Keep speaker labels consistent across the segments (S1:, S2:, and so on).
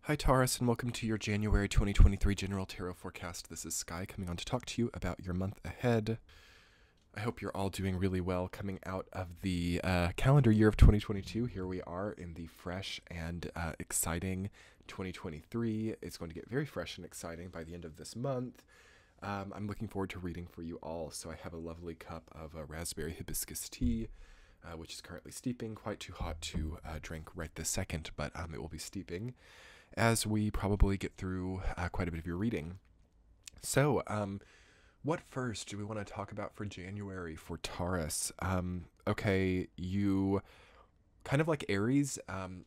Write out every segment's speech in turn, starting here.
S1: Hi Taurus, and welcome to your January 2023 General Tarot Forecast. This is Sky coming on to talk to you about your month ahead. I hope you're all doing really well coming out of the calendar year of 2022. Here we are in the fresh and exciting 2023. It's going to get very fresh and exciting by the end of this month. I'm looking forward to reading for you all. So I have a lovely cup of raspberry hibiscus tea, which is currently steeping, quite too hot to drink right this second, but it will be steeping as we probably get through quite a bit of your reading. So, what first do we want to talk about for January for Taurus? Okay, you kind of like Aries,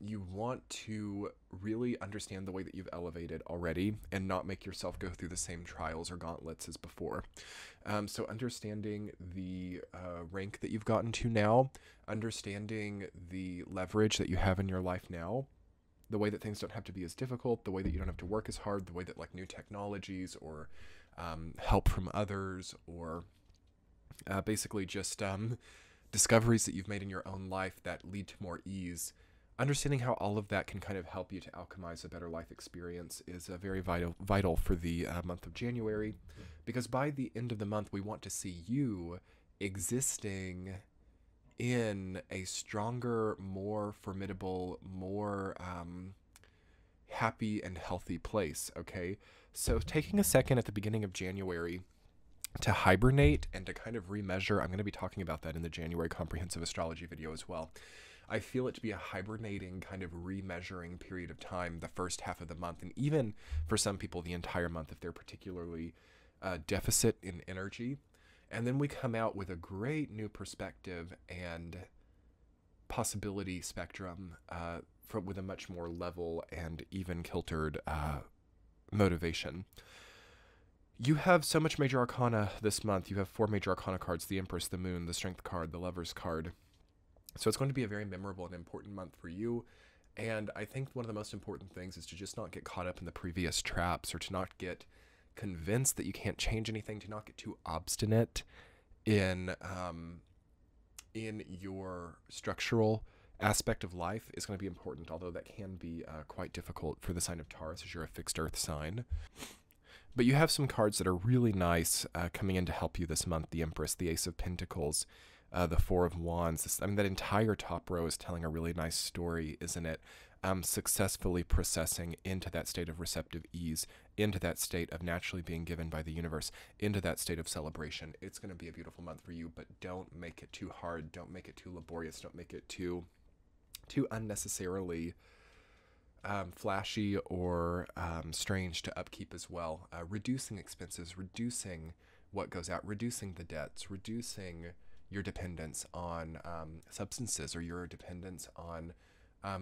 S1: you want to really understand the way that you've elevated already and not make yourself go through the same trials or gauntlets as before. So understanding the rank that you've gotten to now, understanding the leverage that you have in your life now, the way that things don't have to be as difficult, the way that you don't have to work as hard, the way that like new technologies or help from others or basically just discoveries that you've made in your own life that lead to more ease. Understanding how all of that can kind of help you to alchemize a better life experience is very vital for the month of January, because by the end of the month, we want to see you existing in a stronger, more formidable, more happy and healthy place, okay? So taking a second at the beginning of January to hibernate and to kind of remeasure, I'm going to be talking about that in the January comprehensive astrology video as well. I feel it to be a hibernating kind of remeasuring period of time, the first half of the month, and even for some people the entire month if they're particularly deficit in energy. And then we come out with a great new perspective and possibility spectrum with a much more level and even kiltered motivation. You have so much major arcana this month. You have 4 major arcana cards: the Empress, the Moon, the Strength card, the Lover's card. So it's going to be a very memorable and important month for you. And I think one of the most important things is to just not get caught up in the previous traps, or to not get convinced that you can't change anything, to not get too obstinate in your structural aspect of life is going to be important, although that can be quite difficult for the sign of Taurus as you're a fixed earth sign. But you have some cards that are really nice coming in to help you this month: the Empress, the Ace of Pentacles, the Four of Wands. I mean, that entire top row is telling a really nice story, isn't it? Successfully processing into that state of receptive ease, into that state of naturally being given by the universe, into that state of celebration. It's going to be a beautiful month for you, but don't make it too hard. Don't make it too laborious. Don't make it too unnecessarily flashy or strange to upkeep as well. Reducing expenses, reducing what goes out, reducing the debts, reducing your dependence on substances or your dependence on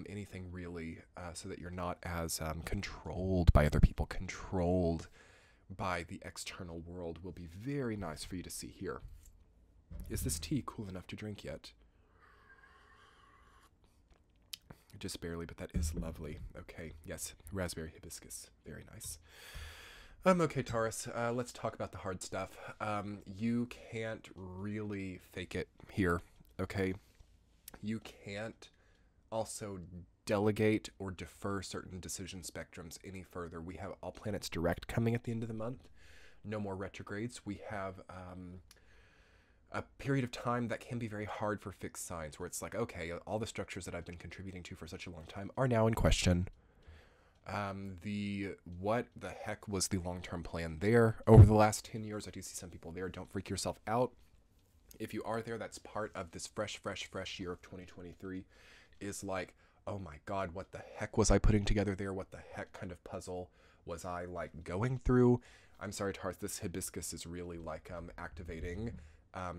S1: anything really, so that you're not as controlled by other people, controlled by the external world, will be very nice for you to see here. Is this tea cool enough to drink yet? Just barely, but that is lovely. Okay, yes, raspberry hibiscus, very nice. Okay, Taurus, let's talk about the hard stuff. You can't really fake it here, okay? You can't also delegate or defer certain decision spectrums any further. We have all planets direct coming at the end of the month. No more retrogrades. We have a period of time that can be very hard for fixed signs, where it's like, okay, all the structures that I've been contributing to for such a long time are now in question. What the heck was the long-term plan there over the last 10 years? I do see some people there. Don't freak yourself out. If you are there, that's part of this fresh year of 2023, is like, oh my God, what the heck was I putting together there? What the heck kind of puzzle was I like going through? I'm sorry, Taurus, this hibiscus is really like activating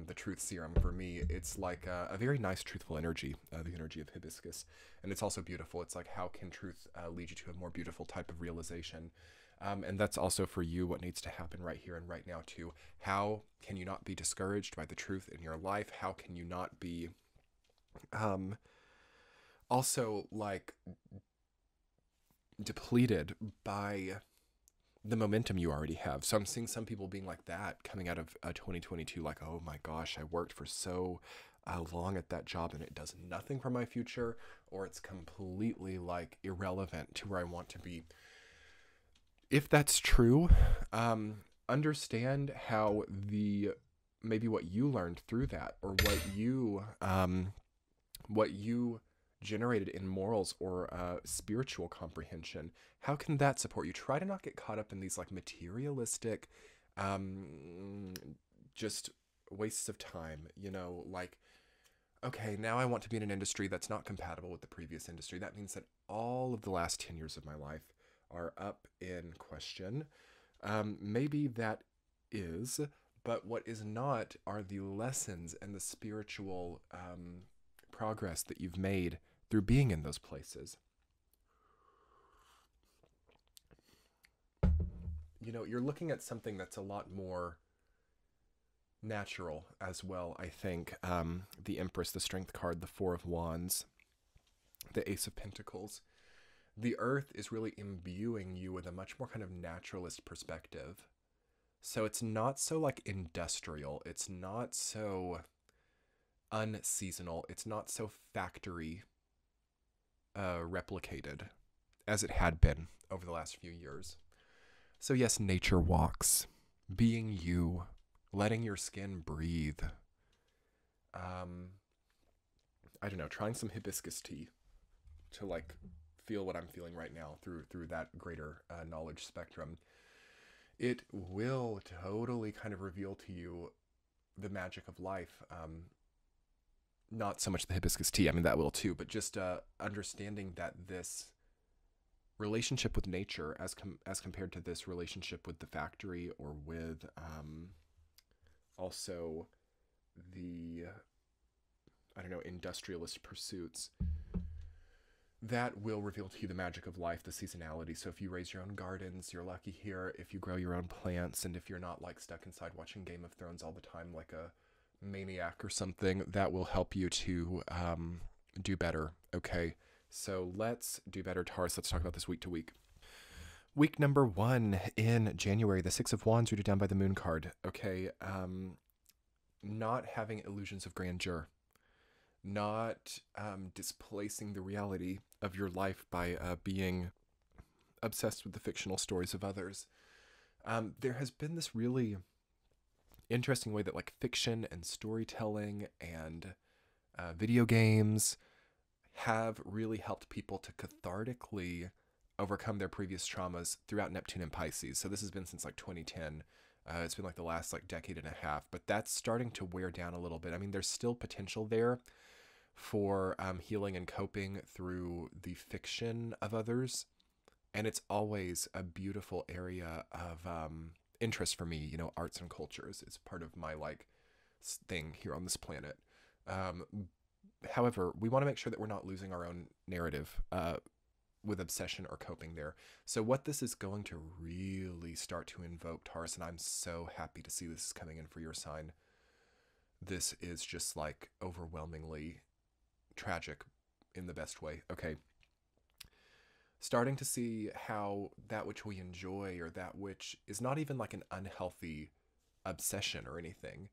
S1: the truth serum for me. It's like a very nice truthful energy, the energy of hibiscus. And it's also beautiful. It's like, how can truth lead you to a more beautiful type of realization? And that's also for you what needs to happen right here and right now too. How can you not be discouraged by the truth in your life? How can you not be also like depleted by the momentum you already have? So I'm seeing some people being like that coming out of 2022, like, oh my gosh, I worked for so long at that job and it does nothing for my future, or it's completely like irrelevant to where I want to be. If that's true, understand how maybe what you learned through that, or what you generated in morals or spiritual comprehension, how can that support you? Try to not get caught up in these like materialistic, just wastes of time, like, okay, now I want to be in an industry that's not compatible with the previous industry. That means that all of the last 10 years of my life are up in question. Maybe that is, but what is not are the lessons and the spiritual progress that you've made through being in those places. You're looking at something that's a lot more natural as well, I think. The Empress, the Strength card, the Four of Wands, the Ace of Pentacles. The Earth is really imbuing you with a much more kind of naturalist perspective. So it's not so like industrial. It's not so unseasonal. It's not so factory replicated as it had been over the last few years. So yes, nature walks, being you, letting your skin breathe. I don't know, trying some hibiscus tea to like feel what I'm feeling right now through that greater knowledge spectrum. It will totally kind of reveal to you the magic of life. Not so much the hibiscus tea, I mean that will too, but just understanding that this relationship with nature as compared to this relationship with the factory, or with also the, I don't know, industrialist pursuits, that will reveal to you the magic of life, the seasonality. So if you raise your own gardens, you're lucky here. If you grow your own plants, and if you're not like stuck inside watching Game of Thrones all the time like a maniac or something, that will help you to do better. Okay, so let's do better, Taurus. Let's talk about this week to week. Week number 1 in January, the Six of Wands rooted down by the Moon card. Okay, not having illusions of grandeur, not displacing the reality of your life by being obsessed with the fictional stories of others. There has been this really interesting way that like fiction and storytelling and video games have really helped people to cathartically overcome their previous traumas throughout Neptune and Pisces. So this has been since like 2010. It's been like the last like decade and a half, but that's starting to wear down a little bit. I mean, there's still potential there for healing and coping through the fiction of others. And it's always a beautiful area of interest for me. Arts and cultures is part of my like thing here on this planet. However, we want to make sure that we're not losing our own narrative with obsession or coping there. So what this is going to really start to invoke, Taurus, and I'm so happy to see this coming in for your sign. This is just like overwhelmingly tragic in the best way. Okay. Starting to see how that which we enjoy, or that which is not even like an unhealthy obsession or anything,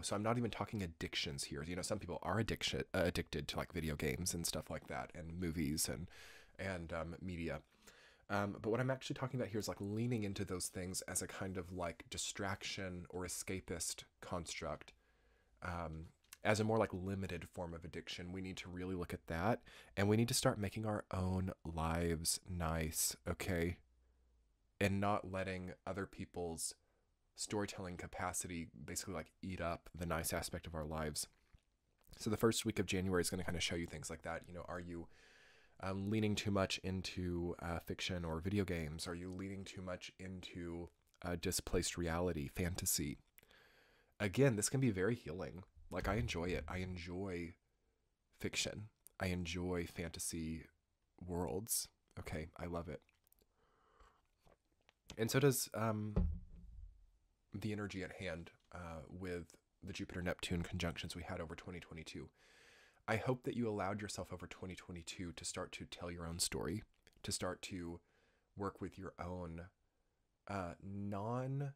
S1: so I'm not even talking addictions here. Some people are addicted to like video games and stuff like that, and movies and media. But what I'm actually talking about here is like leaning into those things as a kind of like distraction or escapist construct. As a more like limited form of addiction, we need to really look at that, and we need to start making our own lives nice, okay? And not letting other people's storytelling capacity basically like eat up the nice aspect of our lives. So the first week of January is going to kind of show you things like that. Are you leaning too much into fiction or video games? Are you leaning too much into displaced reality, fantasy? Again, this can be very healing. Like, I enjoy it. I enjoy fiction. I enjoy fantasy worlds. Okay, I love it. And so does the energy at hand with the Jupiter-Neptune conjunctions we had over 2022. I hope that you allowed yourself over 2022 to start to tell your own story, to start to work with your own non-reliant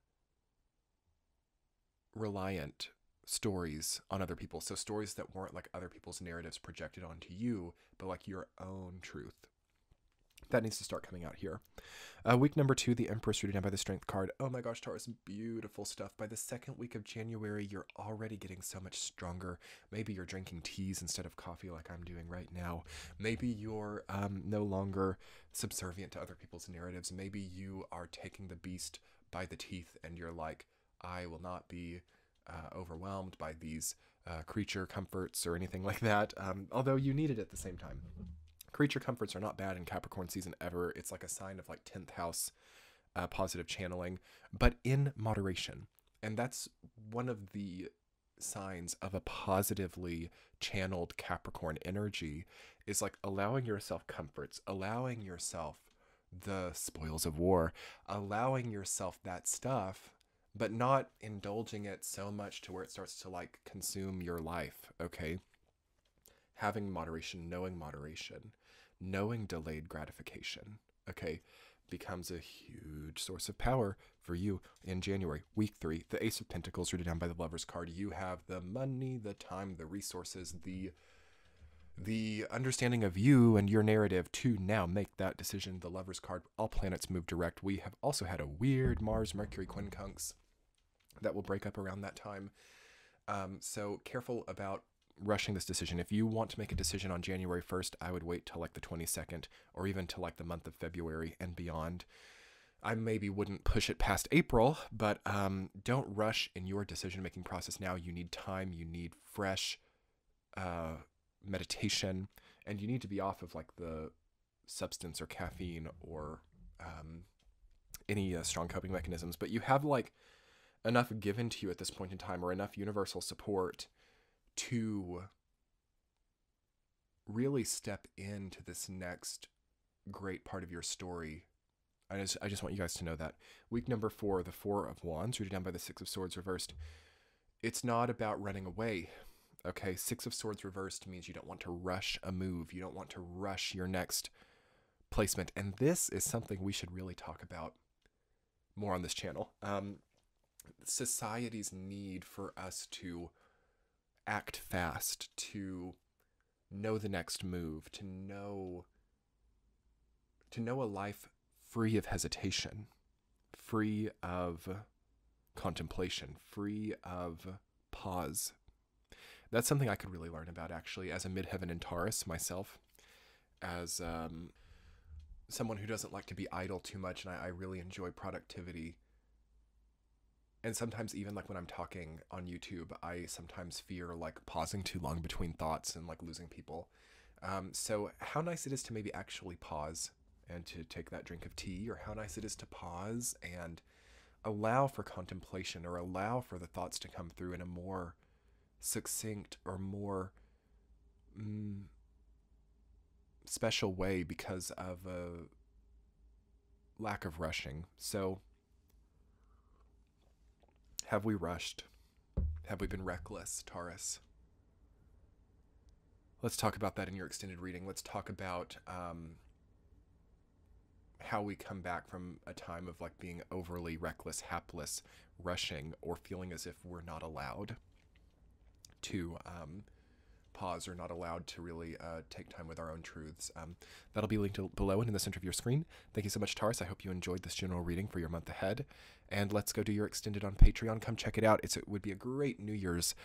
S1: stories on other people. So stories that weren't like other people's narratives projected onto you, but like your own truth. That needs to start coming out here. Week number 2, the Empress rooted down by the Strength card. Oh my gosh, Taurus, beautiful stuff. By the second week of January, you're already getting so much stronger. Maybe you're drinking teas instead of coffee like I'm doing right now. Maybe you're no longer subservient to other people's narratives. Maybe you are taking the beast by the teeth and you're like, I will not be overwhelmed by these creature comforts or anything like that, although you need it at the same time. Creature comforts are not bad in Capricorn season ever. It's like a sign of like 10th house positive channeling, but in moderation. And that's one of the signs of a positively channeled Capricorn energy, is like allowing yourself comforts, allowing yourself the spoils of war, allowing yourself that stuff, but not indulging it so much to where it starts to like consume your life, okay? Having moderation, knowing delayed gratification, okay, becomes a huge source of power for you in January. Week 3, the Ace of Pentacles rooted down by the Lover's card. You have the money, the time, the resources, the understanding of you and your narrative to now make that decision. The Lover's card, all planets move direct. We have also had a weird Mars-Mercury quincunx that will break up around that time. So careful about rushing this decision. If you want to make a decision on January 1st, I would wait till like the 22nd or even till like the month of February and beyond. I maybe wouldn't push it past April, but don't rush in your decision-making process now. You need time, you need fresh meditation, and you need to be off of like the substance or caffeine or any strong coping mechanisms. But you have like enough given to you at this point in time, or enough universal support to really step into this next great part of your story. I just want you guys to know that. Week number 4, the Four of Wands, rooted down by the Six of Swords reversed. It's not about running away, okay? Six of Swords reversed means you don't want to rush a move. You don't want to rush your next placement. And this is something we should really talk about more on this channel. Society's need for us to act fast, to know the next move, to know a life free of hesitation, free of contemplation, free of pause. That's something I could really learn about, actually, as a midheaven in Taurus myself, as someone who doesn't like to be idle too much, and I really enjoy productivity. And sometimes even like when I'm talking on YouTube, I sometimes fear like pausing too long between thoughts and like losing people. So how nice it is to maybe actually pause and to take that drink of tea, or how nice it is to pause and allow for contemplation, or allow for the thoughts to come through in a more succinct or more special way because of a lack of rushing. So have we rushed? Have we been reckless, Taurus? Let's talk about that in your extended reading. Let's talk about how we come back from a time of like being overly reckless, hapless, rushing, or feeling as if we're not allowed to pause, or not allowed to really take time with our own truths. That'll be linked below and in the center of your screen. Thank you so much, Taurus. I hope you enjoyed this general reading for your month ahead. And let's go do your extended on Patreon. Come check it out. It would be a great New Year's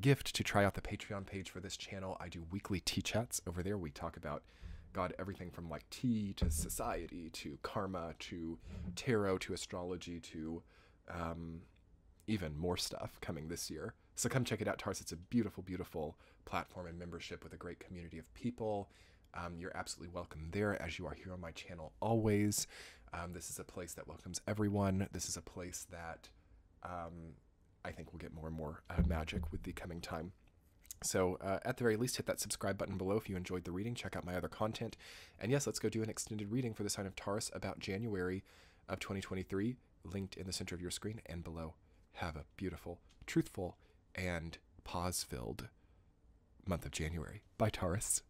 S1: gift to try out the Patreon page for this channel. I do weekly tea chats over there. We talk about, God, everything from like tea to society to karma to tarot to astrology to even more stuff coming this year. So come check it out, Taurus. It's a beautiful, beautiful platform and membership with a great community of people. You're absolutely welcome there, as you are here on my channel always. This is a place that welcomes everyone. This is a place that I think will get more and more magic with the coming time. So at the very least, hit that subscribe button below if you enjoyed the reading. Check out my other content. And yes, let's go do an extended reading for the sign of Taurus about January of 2023, linked in the center of your screen and below. Have a beautiful, truthful, and pause-filled month of January. Bye, Taurus.